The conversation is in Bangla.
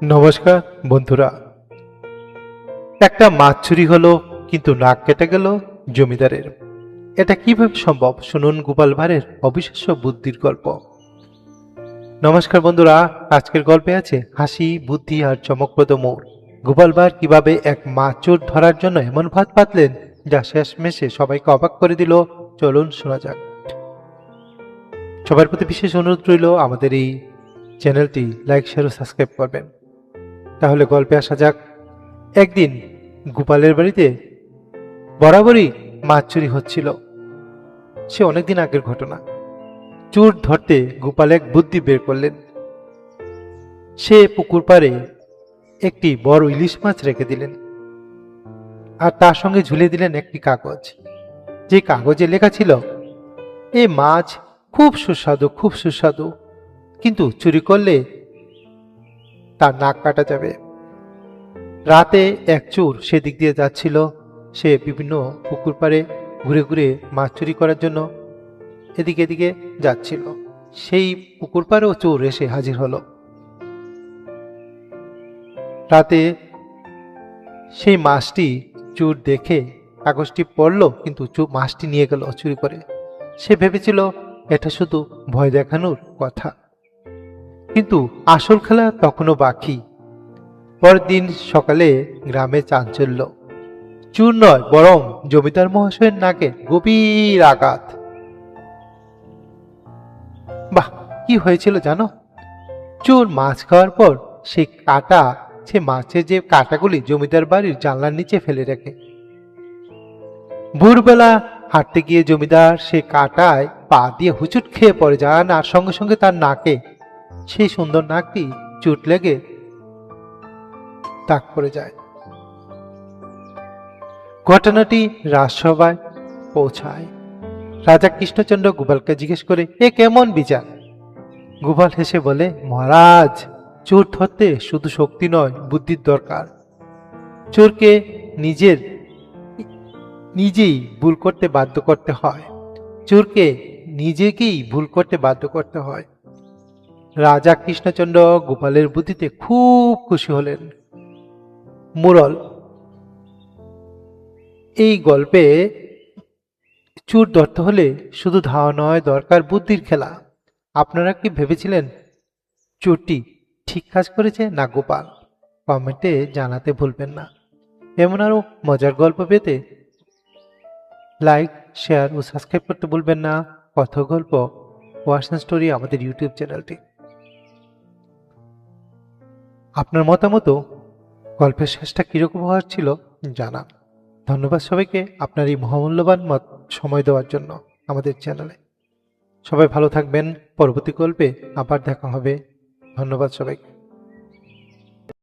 নমস্কার বন্ধুরা। একটা মাছ চুরি হলো, কিন্তু নাক কেটে গেল জমিদারের। এটা কিভাবে সম্ভব? শুনুন গোপাল ভাঁড়ের অবিশ্বাস্য বুদ্ধির গল্প। নমস্কার বন্ধুরা, আজকের গল্পে আছে হাসি, বুদ্ধি আর চমকপ্রদ মোড়। গোপাল ভাঁড় কিভাবে এক মাছ চোর ধরার জন্য এমন ফাঁদ পাতলেন যা শেষমেশে সবাইকে অবাক করে দিল। চলুন শোনা যাক। সবার প্রতি বিশেষ অনুরোধ রইল, আমাদের এই চ্যানেলটি লাইক, শেয়ার ও সাবস্ক্রাইব করবেন। তাহলে গল্পে আসা যাক। একদিন গোপালের বাড়িতে বরাবরই মাছ চুরি হচ্ছিল। সে অনেকদিন আগের ঘটনা। চোর ধরতে গোপাল এক বুদ্ধি বের করলেন। সে পুকুর পাড়ে একটি বড় ইলিশ মাছ রেখে দিলেন, আর তার সঙ্গে ঝুলিয়ে দিলেন একটি কাগজ। যে কাগজে লেখা ছিল, এ মাছ খুব সুস্বাদু, খুব সুস্বাদু, কিন্তু চুরি করলে তার নাক কাটা যাবে। রাতে এক চোর সেদিক দিয়ে যাচ্ছিল। সে বিভিন্ন পুকুর পাড়ে ঘুরে ঘুরে মাছ চুরি করার জন্য এদিকে এদিকে যাচ্ছিল। সেই পুকুর পাড়েও চোর এসে হাজির হলো। রাতে সেই মাছটি চোর দেখে কাগজটি পড়ল, কিন্তু মাছটি নিয়ে গেল চুরি করে। সে ভেবেছিল এটা শুধু ভয় দেখানোর কথা, কিন্তু আসল খেলা তখনও বাকি। পরের দিন সকালে গ্রামে চাঞ্চল্য। চোর নয়, বরং জমিদার মহাশয়ের নাকে গভীর আঘাত। বাহ, কি হয়েছিল জানো? চোর মাছ খাওয়ার পর সে মাছের যে কাঁটাগুলি জমিদার বাড়ির জানলার নিচে ফেলে রাখে। ভোরবেলা হাঁটতে গিয়ে জমিদার সে কাঁটায় পা দিয়ে হুচুট খেয়ে পড়ে যান, আর সঙ্গে সঙ্গে তার নাকে, সেই সুন্দর নাকটি চোট লেগে দাগ পড়ে যায়। ঘটনাটি রাজসভায় পৌঁছায়। রাজা কৃষ্ণচন্দ্র গোপালকে জিজ্ঞেস করে, এ কেমন বিচার? গোপাল হেসে বলে, মহারাজ, চোর ধরতে শুধু শক্তি নয়, বুদ্ধির দরকার। চোরকে নিজেই ভুল করতে বাধ্য করতে হয়। চোরকে নিজেকেই ভুল করতে বাধ্য করতে হয়। রাজা কৃষ্ণচন্দ্র গোপালের বুদ্ধিতে খুব খুশি হলেন। মোরাল: এই গল্পে চোর ধরতে হলে শুধু ধাওয়া নয়, দরকার বুদ্ধির খেলা। আপনারা কি ভেবেছিলেন চোরটি ঠিক কাজ করেছে না গোপাল? কমেন্টে জানাতে ভুলবেন না। এমন আরো মজার গল্প পেতে লাইক, শেয়ার ও সাবস্ক্রাইব করতে ভুলবেন না। কথা গল্প ওয়ার্স এন্ড স্টোরি আমাদের ইউটিউব চ্যানেলটি। আপনার মতামত গল্পের শেষটা কিরকম হওয়ার ছিল জানান। ধন্যবাদ সবাইকে আপনার এই মহামূল্যবান সময় দেওয়ার জন্য আমাদের চ্যানেলে। সবাই ভালো থাকবেন। পরবর্তী গল্পে আবার দেখা হবে। ধন্যবাদ সবাইকে।